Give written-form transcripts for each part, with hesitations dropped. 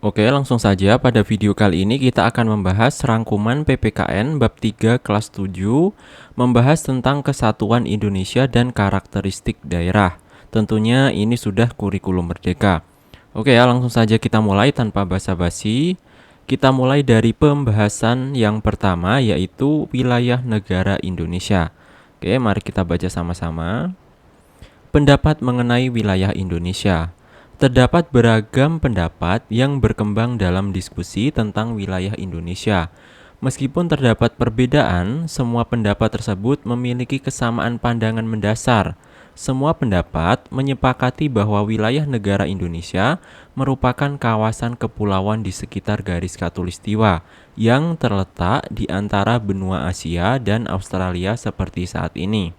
Oke, langsung saja pada video kali ini kita akan membahas rangkuman PPKN bab 3 kelas 7, membahas tentang kesatuan Indonesia dan karakteristik daerah. Tentunya ini sudah kurikulum merdeka. Oke ya, langsung saja kita mulai tanpa basa-basi. Kita mulai dari pembahasan yang pertama, yaitu wilayah negara Indonesia. Oke, mari kita baca sama-sama. Pendapat mengenai wilayah Indonesia. Terdapat beragam pendapat yang berkembang dalam diskusi tentang wilayah Indonesia. Meskipun terdapat perbedaan, semua pendapat tersebut memiliki kesamaan pandangan mendasar. Semua pendapat menyepakati bahwa wilayah negara Indonesia merupakan kawasan kepulauan di sekitar garis khatulistiwa yang terletak di antara benua Asia dan Australia seperti saat ini.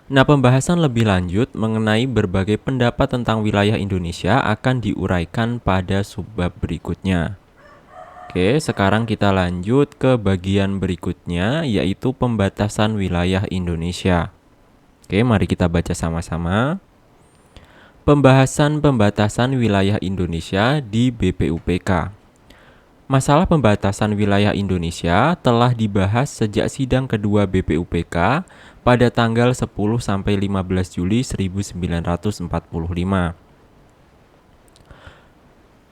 Nah, pembahasan lebih lanjut mengenai berbagai pendapat tentang wilayah Indonesia akan diuraikan pada subbab berikutnya. Oke, sekarang kita lanjut ke bagian berikutnya, yaitu pembatasan wilayah Indonesia. Oke, mari kita baca sama-sama. Pembahasan pembatasan wilayah Indonesia di BPUPK. Masalah pembatasan wilayah Indonesia telah dibahas sejak sidang kedua BPUPK pada tanggal 10–15 Juli 1945.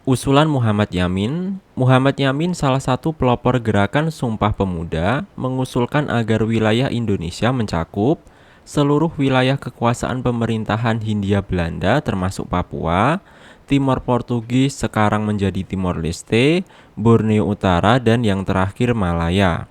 Usulan Muhammad Yamin salah satu pelopor gerakan Sumpah Pemuda, mengusulkan agar wilayah Indonesia mencakup seluruh wilayah kekuasaan pemerintahan Hindia Belanda termasuk Papua, Timor Portugis sekarang menjadi Timor Leste, Borneo Utara, dan yang terakhir Malaya.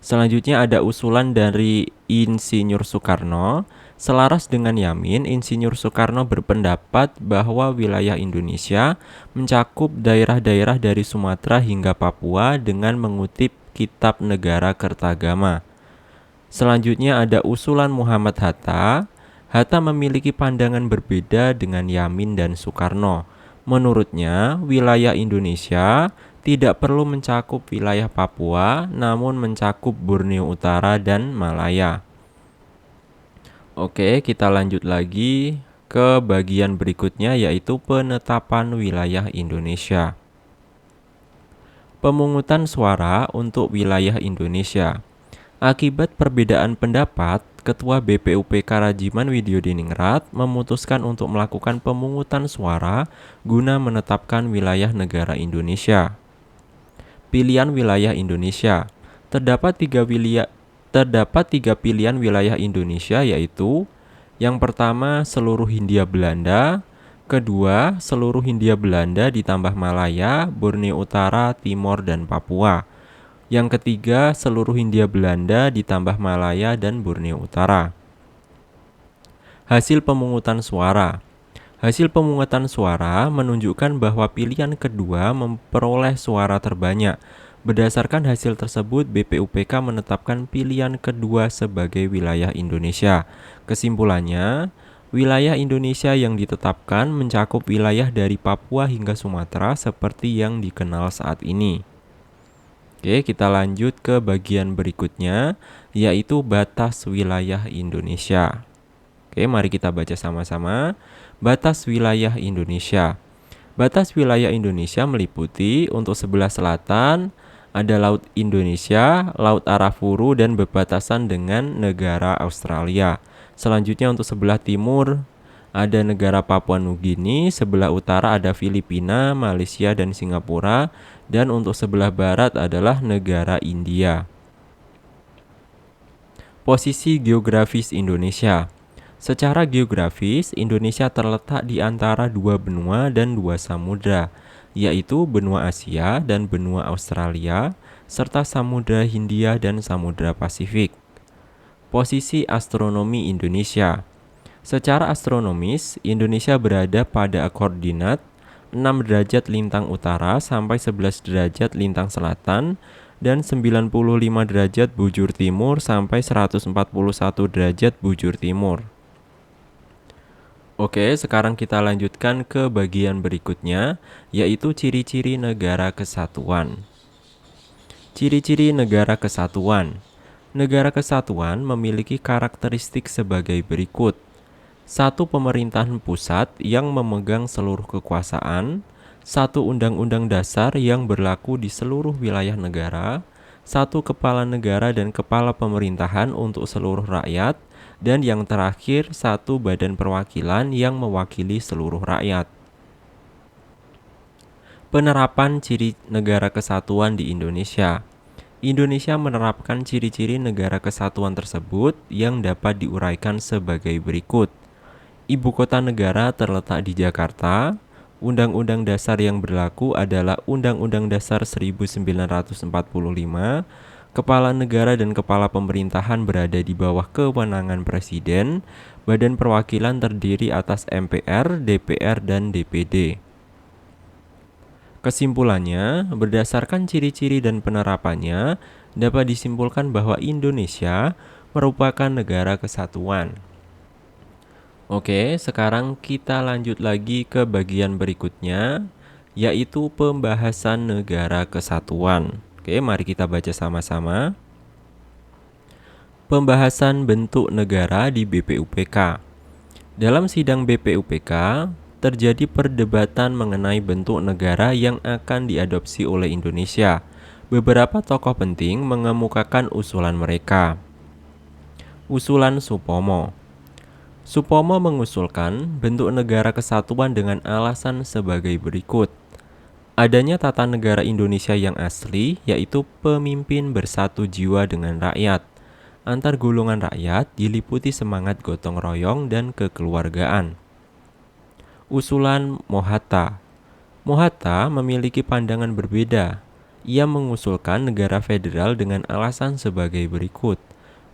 Selanjutnya ada usulan dari Insinyur Soekarno. Selaras dengan Yamin, Insinyur Soekarno berpendapat bahwa wilayah Indonesia mencakup daerah-daerah dari Sumatera hingga Papua dengan mengutip Kitab Negara Kertagama. Selanjutnya ada usulan Muhammad Hatta. Hatta memiliki pandangan berbeda dengan Yamin dan Soekarno. Menurutnya, wilayah Indonesia tidak perlu mencakup wilayah Papua, namun mencakup Borneo Utara dan Malaya. Oke, kita lanjut lagi ke bagian berikutnya, yaitu penetapan wilayah Indonesia. Pemungutan suara untuk wilayah Indonesia. Akibat perbedaan pendapat, Ketua BPUPK Rajiman Widyodiningrat memutuskan untuk melakukan pemungutan suara guna menetapkan wilayah negara Indonesia. Pilihan wilayah Indonesia. Terdapat tiga pilihan wilayah Indonesia, yaitu yang pertama seluruh Hindia Belanda, kedua seluruh Hindia Belanda ditambah Malaya, Borneo Utara, Timor, dan Papua. Yang ketiga, seluruh Hindia Belanda ditambah Malaya dan Borneo Utara. Hasil pemungutan suara. Hasil pemungutan suara menunjukkan bahwa pilihan kedua memperoleh suara terbanyak. Berdasarkan hasil tersebut, BPUPK menetapkan pilihan kedua sebagai wilayah Indonesia. Kesimpulannya, wilayah Indonesia yang ditetapkan mencakup wilayah dari Papua hingga Sumatera seperti yang dikenal saat ini. Oke, kita lanjut ke bagian berikutnya, yaitu batas wilayah Indonesia. Oke, mari kita baca sama-sama. Batas wilayah Indonesia. Batas wilayah Indonesia meliputi untuk sebelah selatan ada Laut Indonesia, Laut Arafuru, dan berbatasan dengan negara Australia. Selanjutnya untuk sebelah timur ada negara Papua Nugini, sebelah utara ada Filipina, Malaysia, dan Singapura, dan untuk sebelah barat adalah negara India. Posisi geografis Indonesia. Secara geografis, Indonesia terletak di antara dua benua dan dua samudra, yaitu benua Asia dan benua Australia, serta Samudra Hindia dan Samudra Pasifik. Posisi astronomi Indonesia. Secara astronomis, Indonesia berada pada koordinat 6 derajat lintang utara sampai 11 derajat lintang selatan dan 95 derajat bujur timur sampai 141 derajat bujur timur. Oke, sekarang kita lanjutkan ke bagian berikutnya, yaitu ciri-ciri negara kesatuan. Ciri-ciri negara kesatuan. Negara kesatuan memiliki karakteristik sebagai berikut. 1. Pemerintahan pusat yang memegang seluruh kekuasaan. satu undang-undang dasar yang berlaku di seluruh wilayah negara, satu kepala negara dan kepala pemerintahan untuk seluruh rakyat, dan yang terakhir satu badan perwakilan yang mewakili seluruh rakyat. Penerapan ciri negara kesatuan di Indonesia. Indonesia menerapkan ciri-ciri negara kesatuan tersebut yang dapat diuraikan sebagai berikut. Ibu kota negara terletak di Jakarta. Undang-undang dasar yang berlaku adalah Undang-Undang Dasar 1945. Kepala negara dan kepala pemerintahan berada di bawah kewenangan Presiden. Badan perwakilan terdiri atas MPR, DPR, dan DPD. Kesimpulannya, berdasarkan ciri-ciri dan penerapannya, dapat disimpulkan bahwa Indonesia merupakan negara kesatuan. Oke, sekarang kita lanjut lagi ke bagian berikutnya, yaitu pembahasan negara kesatuan. Oke, mari kita baca sama-sama. Pembahasan bentuk negara di BPUPK. Dalam sidang BPUPK, terjadi perdebatan mengenai bentuk negara yang akan diadopsi oleh Indonesia. Beberapa tokoh penting mengemukakan usulan mereka. Usulan Supomo. Supomo mengusulkan bentuk negara kesatuan dengan alasan sebagai berikut. Adanya tata negara Indonesia yang asli, yaitu pemimpin bersatu jiwa dengan rakyat. Antar golongan rakyat diliputi semangat gotong royong dan kekeluargaan. Usulan Mohatta. Mohatta memiliki pandangan berbeda. Ia mengusulkan negara federal dengan alasan sebagai berikut.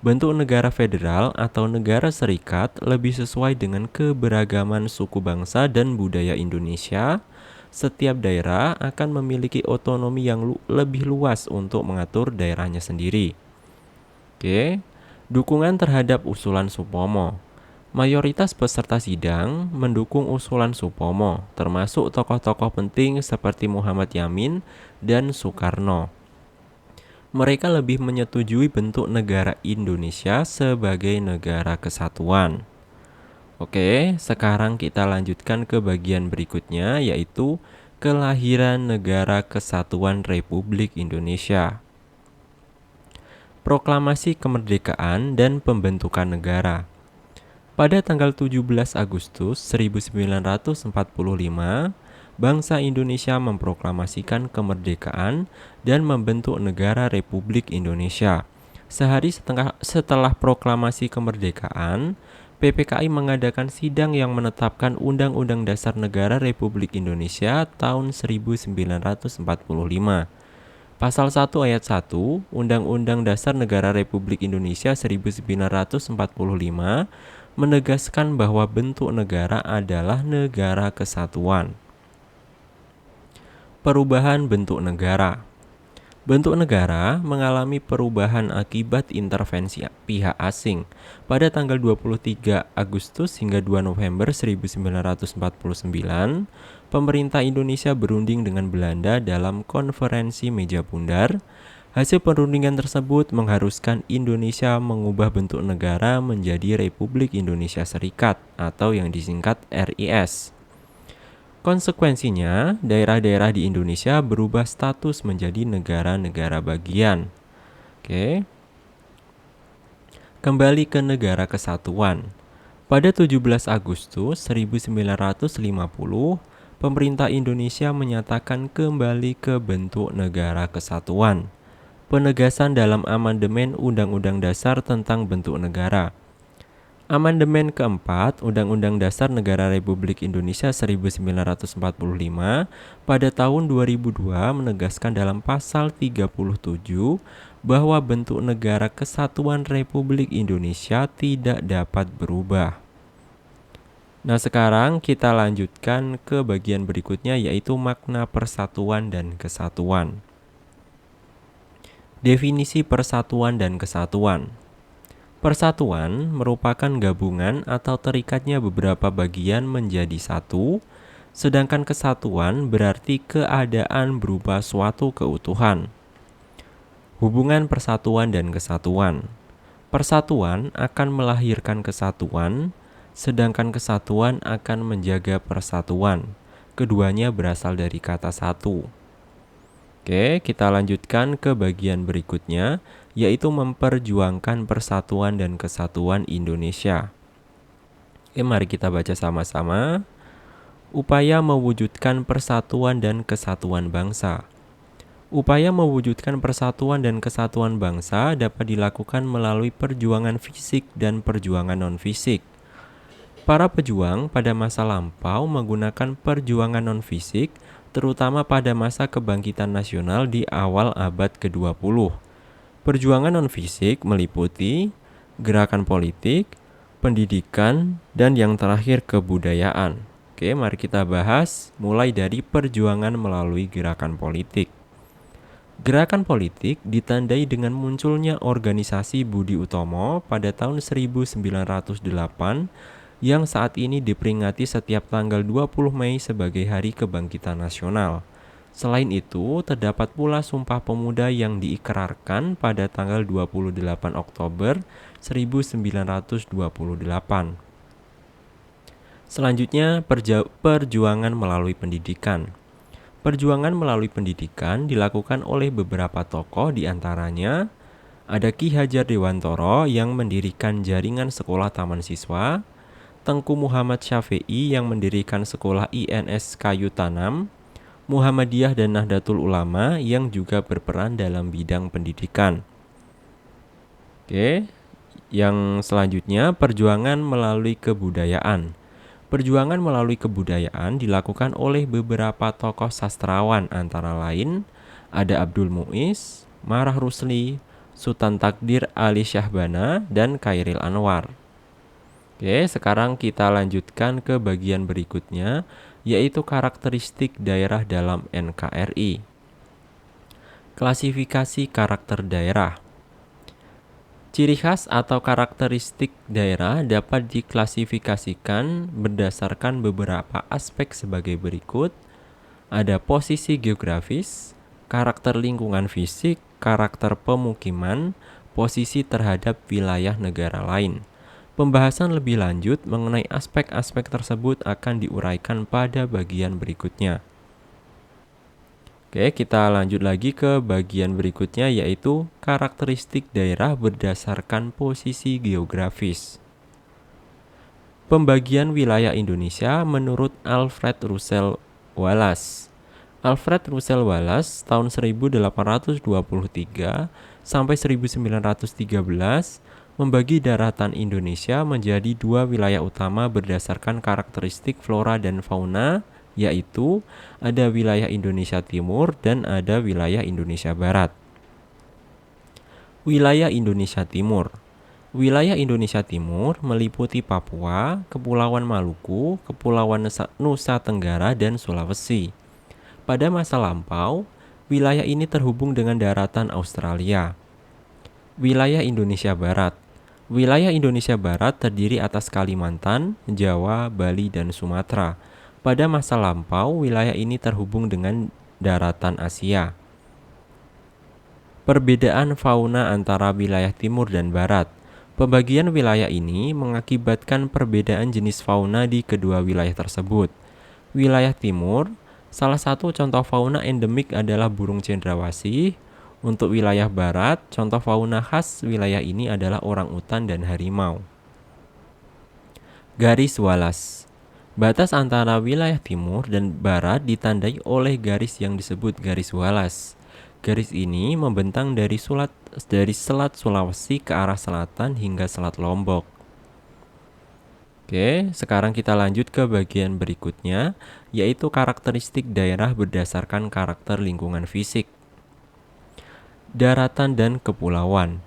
Bentuk negara federal atau negara serikat lebih sesuai dengan keberagaman suku bangsa dan budaya Indonesia. Setiap daerah akan memiliki otonomi yang lebih luas untuk mengatur daerahnya sendiri. Oke, dukungan terhadap usulan Supomo. Mayoritas peserta sidang mendukung usulan Supomo, termasuk tokoh-tokoh penting seperti Muhammad Yamin dan Soekarno. Mereka lebih menyetujui bentuk negara Indonesia sebagai negara kesatuan. Oke, sekarang kita lanjutkan ke bagian berikutnya, yaitu kelahiran Negara Kesatuan Republik Indonesia. Proklamasi Kemerdekaan dan Pembentukan Negara. Pada tanggal 17 Agustus 1945, bangsa Indonesia memproklamasikan kemerdekaan dan membentuk negara Republik Indonesia. Sehari setelah proklamasi kemerdekaan, PPKI mengadakan sidang yang menetapkan Undang-Undang Dasar Negara Republik Indonesia tahun 1945. Pasal 1 ayat 1 Undang-Undang Dasar Negara Republik Indonesia 1945 menegaskan bahwa bentuk negara adalah negara kesatuan. Perubahan bentuk negara. Bentuk negara mengalami perubahan akibat intervensi pihak asing. Pada tanggal 23 Agustus hingga 2 November 1949, pemerintah Indonesia berunding dengan Belanda dalam konferensi meja bundar. Hasil perundingan tersebut mengharuskan Indonesia mengubah bentuk negara menjadi Republik Indonesia Serikat atau yang disingkat RIS. Konsekuensinya, daerah-daerah di Indonesia berubah status menjadi negara-negara bagian. Oke. Kembali ke negara kesatuan. Pada 17 Agustus 1950, pemerintah Indonesia menyatakan kembali ke bentuk negara kesatuan. Penegasan dalam amandemen Undang-Undang Dasar tentang bentuk negara. Amandemen keempat Undang-Undang Dasar Negara Republik Indonesia 1945 pada tahun 2002 menegaskan dalam pasal 37 bahwa bentuk negara kesatuan Republik Indonesia tidak dapat berubah. Nah, sekarang kita lanjutkan ke bagian berikutnya, yaitu makna persatuan dan kesatuan. Definisi persatuan dan kesatuan. Persatuan merupakan gabungan atau terikatnya beberapa bagian menjadi satu, sedangkan kesatuan berarti keadaan berupa suatu keutuhan. Hubungan persatuan dan kesatuan. Persatuan akan melahirkan kesatuan, sedangkan kesatuan akan menjaga persatuan. Keduanya berasal dari kata satu. Oke, kita lanjutkan ke bagian berikutnya, yaitu memperjuangkan persatuan dan kesatuan Indonesia. Oke, mari kita baca sama-sama. Upaya mewujudkan persatuan dan kesatuan bangsa. Upaya mewujudkan persatuan dan kesatuan bangsa dapat dilakukan melalui perjuangan fisik dan perjuangan non-fisik. Para pejuang pada masa lampau menggunakan perjuangan non-fisik, terutama pada masa kebangkitan nasional di awal abad ke-20. Perjuangan non-fisik meliputi gerakan politik, pendidikan, dan yang terakhir kebudayaan. Oke, mari kita bahas mulai dari perjuangan melalui gerakan politik. Gerakan politik ditandai dengan munculnya organisasi Budi Utomo pada tahun 1908 yang saat ini diperingati setiap tanggal 20 Mei sebagai Hari Kebangkitan Nasional. Selain itu, terdapat pula Sumpah Pemuda yang diikrarkan pada tanggal 28 Oktober 1928. Selanjutnya, perjuangan melalui pendidikan. Perjuangan melalui pendidikan dilakukan oleh beberapa tokoh, diantaranya ada Ki Hajar Dewantoro yang mendirikan jaringan sekolah taman siswa, Tengku Muhammad Syafi'i yang mendirikan sekolah INS Kayu Tanam, Muhammadiyah dan Nahdlatul Ulama yang juga berperan dalam bidang pendidikan. Oke, yang selanjutnya perjuangan melalui kebudayaan. Perjuangan melalui kebudayaan dilakukan oleh beberapa tokoh sastrawan, antara lain ada Abdul Muiz, Marah Rusli, Sultan Takdir Ali Syahbana, dan Khairil Anwar. Oke, sekarang kita lanjutkan ke bagian berikutnya, yaitu karakteristik daerah dalam NKRI. Klasifikasi karakter daerah. Ciri khas atau karakteristik daerah dapat diklasifikasikan berdasarkan beberapa aspek sebagai berikut. Ada posisi geografis, karakter lingkungan fisik, karakter pemukiman, posisi terhadap wilayah negara lain. Pembahasan lebih lanjut mengenai aspek-aspek tersebut akan diuraikan pada bagian berikutnya. Oke, kita lanjut lagi ke bagian berikutnya, yaitu karakteristik daerah berdasarkan posisi geografis. Pembagian wilayah Indonesia menurut Alfred Russel Wallace. Alfred Russel Wallace tahun 1823 sampai 1913 membagi daratan Indonesia menjadi dua wilayah utama berdasarkan karakteristik flora dan fauna, yaitu ada wilayah Indonesia Timur dan ada wilayah Indonesia Barat. Wilayah Indonesia Timur. Wilayah Indonesia Timur meliputi Papua, Kepulauan Maluku, Kepulauan Nusa Tenggara, dan Sulawesi. Pada masa lampau, wilayah ini terhubung dengan daratan Australia. Wilayah Indonesia Barat. Wilayah Indonesia Barat terdiri atas Kalimantan, Jawa, Bali, dan Sumatera. Pada masa lampau, wilayah ini terhubung dengan daratan Asia. Perbedaan fauna antara wilayah timur dan barat. Pembagian wilayah ini mengakibatkan perbedaan jenis fauna di kedua wilayah tersebut. Wilayah timur, salah satu contoh fauna endemik adalah burung cendrawasih. Untuk wilayah barat, contoh fauna khas wilayah ini adalah orangutan dan harimau. Garis Wallace. Batas antara wilayah timur dan barat ditandai oleh garis yang disebut garis Wallace. Garis ini membentang dari Selat Sulawesi ke arah selatan hingga Selat Lombok. Oke, sekarang kita lanjut ke bagian berikutnya, yaitu karakteristik daerah berdasarkan karakter lingkungan fisik. Daratan dan kepulauan.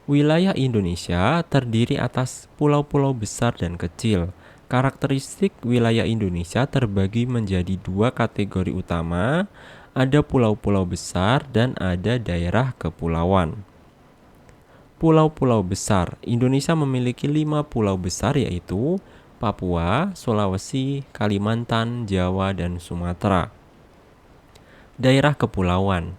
Wilayah Indonesia terdiri atas pulau-pulau besar dan kecil. Karakteristik wilayah Indonesia terbagi menjadi dua kategori utama, ada pulau-pulau besar dan ada daerah kepulauan. Pulau-pulau besar. Indonesia memiliki 5 pulau besar, yaitu Papua, Sulawesi, Kalimantan, Jawa, dan Sumatera. Daerah kepulauan.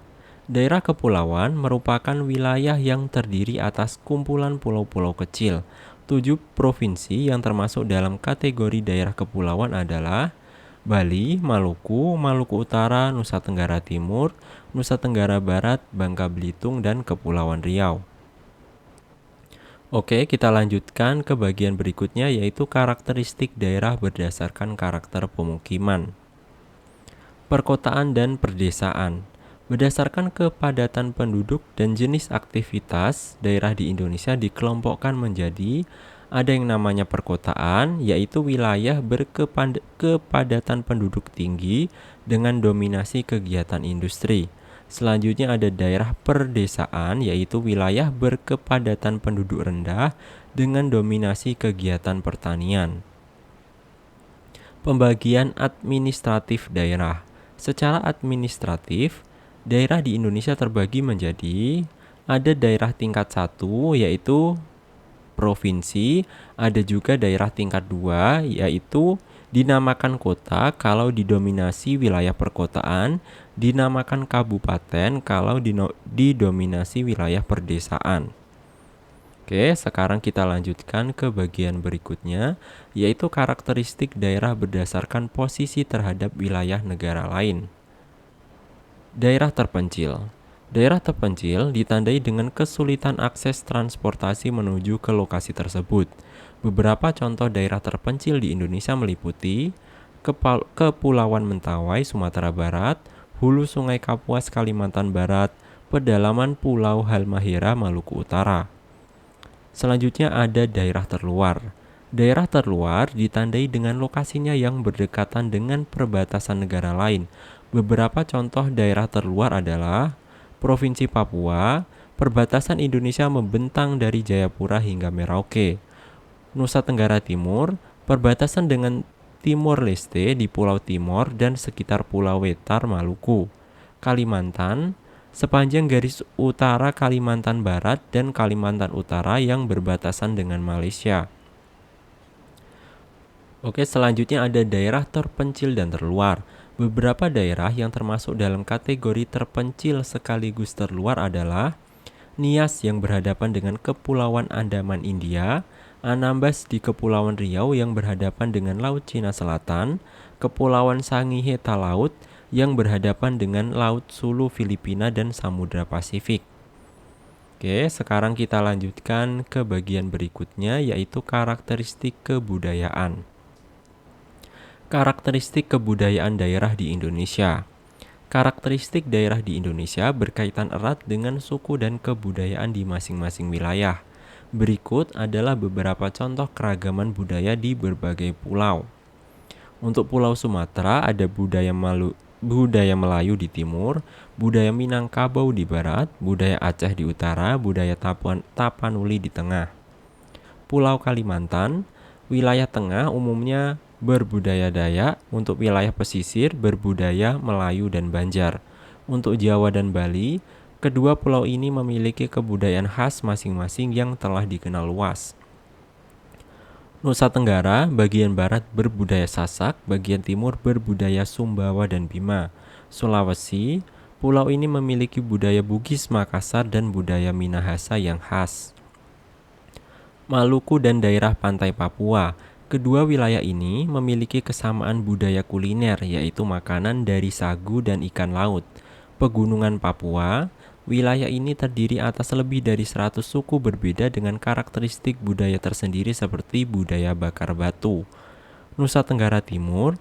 Daerah kepulauan merupakan wilayah yang terdiri atas kumpulan pulau-pulau kecil. 7 provinsi yang termasuk dalam kategori daerah kepulauan adalah Bali, Maluku, Maluku Utara, Nusa Tenggara Timur, Nusa Tenggara Barat, Bangka Belitung, dan Kepulauan Riau. Oke, kita lanjutkan ke bagian berikutnya, yaitu karakteristik daerah berdasarkan karakter pemukiman. Perkotaan dan perdesaan. Berdasarkan kepadatan penduduk dan jenis aktivitas, daerah di Indonesia dikelompokkan menjadi ada yang namanya perkotaan, yaitu wilayah berkepadatan penduduk tinggi dengan dominasi kegiatan industri. Selanjutnya ada daerah perdesaan, yaitu wilayah berkepadatan penduduk rendah dengan dominasi kegiatan pertanian. Pembagian administratif daerah. Secara administratif, daerah di Indonesia terbagi menjadi ada daerah tingkat 1 yaitu provinsi, ada juga daerah tingkat 2 yaitu dinamakan kota kalau didominasi wilayah perkotaan, dinamakan kabupaten kalau didominasi wilayah perdesaan. Oke, sekarang kita lanjutkan ke bagian berikutnya, yaitu karakteristik daerah berdasarkan posisi terhadap wilayah negara lain. Daerah terpencil. Daerah terpencil ditandai dengan kesulitan akses transportasi menuju ke lokasi tersebut. Beberapa contoh daerah terpencil di Indonesia meliputi Kepulauan Mentawai, Sumatera Barat, Hulu Sungai Kapuas, Kalimantan Barat, pedalaman Pulau Halmahera, Maluku Utara. Selanjutnya ada daerah terluar. Daerah terluar ditandai dengan lokasinya yang berdekatan dengan perbatasan negara lain. Beberapa contoh daerah terluar adalah Provinsi Papua, perbatasan Indonesia membentang dari Jayapura hingga Merauke. Nusa Tenggara Timur, perbatasan dengan Timor Leste di Pulau Timor dan sekitar Pulau Wetar, Maluku. Kalimantan, sepanjang garis utara Kalimantan Barat dan Kalimantan Utara yang berbatasan dengan Malaysia. Oke, selanjutnya ada daerah terpencil dan terluar. Beberapa daerah yang termasuk dalam kategori terpencil sekaligus terluar adalah Nias yang berhadapan dengan Kepulauan Andaman India, Anambas di Kepulauan Riau yang berhadapan dengan Laut Cina Selatan, Kepulauan Sangihe Talaut yang berhadapan dengan Laut Sulu Filipina dan Samudra Pasifik. Oke, sekarang kita lanjutkan ke bagian berikutnya, yaitu karakteristik kebudayaan. Karakteristik kebudayaan daerah di Indonesia. Karakteristik daerah di Indonesia berkaitan erat dengan suku dan kebudayaan di masing-masing wilayah. Berikut adalah beberapa contoh keragaman budaya di berbagai pulau. Untuk Pulau Sumatera ada budaya Melayu di timur, budaya Minangkabau di barat, budaya Aceh di utara, budaya Tapanuli di tengah. Pulau Kalimantan, wilayah tengah umumnya berbudaya Dayak, untuk wilayah pesisir berbudaya Melayu dan Banjar. Untuk Jawa dan Bali, kedua pulau ini memiliki kebudayaan khas masing-masing yang telah dikenal luas. Nusa Tenggara, bagian barat berbudaya Sasak, bagian timur berbudaya Sumbawa dan Bima. Sulawesi, pulau ini memiliki budaya Bugis Makassar dan budaya Minahasa yang khas. Maluku dan daerah pantai Papua. Kedua wilayah ini memiliki kesamaan budaya kuliner, yaitu makanan dari sagu dan ikan laut. Pegunungan Papua, wilayah ini terdiri atas lebih dari 100 suku berbeda dengan karakteristik budaya tersendiri seperti budaya bakar batu. Nusa Tenggara Timur,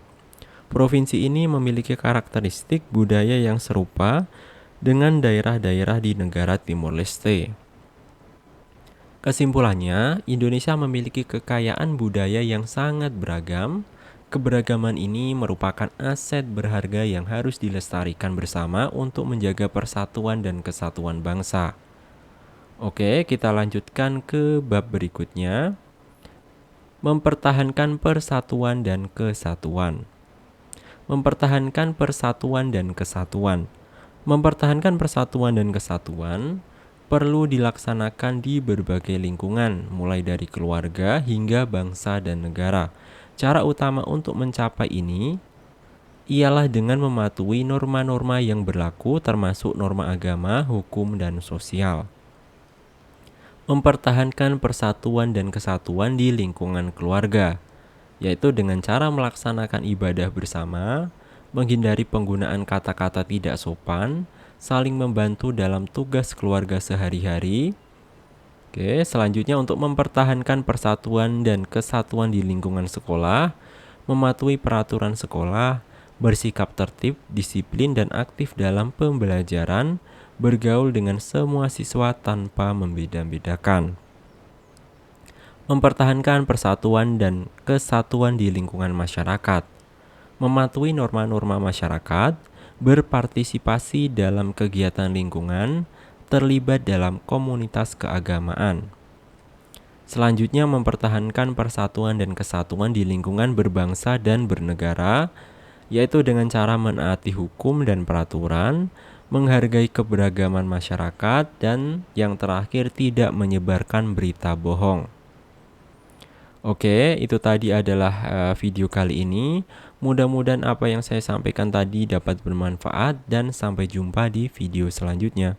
provinsi ini memiliki karakteristik budaya yang serupa dengan daerah-daerah di negara Timor Leste. Kesimpulannya, Indonesia memiliki kekayaan budaya yang sangat beragam. Keberagaman ini merupakan aset berharga yang harus dilestarikan bersama untuk menjaga persatuan dan kesatuan bangsa. Oke, kita lanjutkan ke bab berikutnya. Mempertahankan persatuan dan kesatuan. Mempertahankan persatuan dan kesatuan. Mempertahankan persatuan dan kesatuan perlu dilaksanakan di berbagai lingkungan, mulai dari keluarga hingga bangsa dan negara. Cara utama untuk mencapai ini ialah dengan mematuhi norma-norma yang berlaku, termasuk norma agama, hukum, dan sosial. Mempertahankan persatuan dan kesatuan di lingkungan keluarga. yaitu dengan cara melaksanakan ibadah bersama, menghindari penggunaan kata-kata tidak sopan, saling membantu dalam tugas keluarga sehari-hari. Oke, selanjutnya untuk mempertahankan persatuan dan kesatuan di lingkungan sekolah, mematuhi peraturan sekolah, bersikap tertib, disiplin, dan aktif dalam pembelajaran, bergaul dengan semua siswa tanpa membeda-bedakan. Mempertahankan persatuan dan kesatuan di lingkungan masyarakat, mematuhi norma-norma masyarakat, berpartisipasi dalam kegiatan lingkungan, terlibat dalam komunitas keagamaan. Selanjutnya, mempertahankan persatuan dan kesatuan di lingkungan berbangsa dan bernegara, yaitu dengan cara menaati hukum dan peraturan, menghargai keberagaman masyarakat, dan yang terakhir tidak menyebarkan berita bohong. Oke, itu tadi adalah video kali ini. Mudah-mudahan apa yang saya sampaikan tadi dapat bermanfaat dan sampai jumpa di video selanjutnya.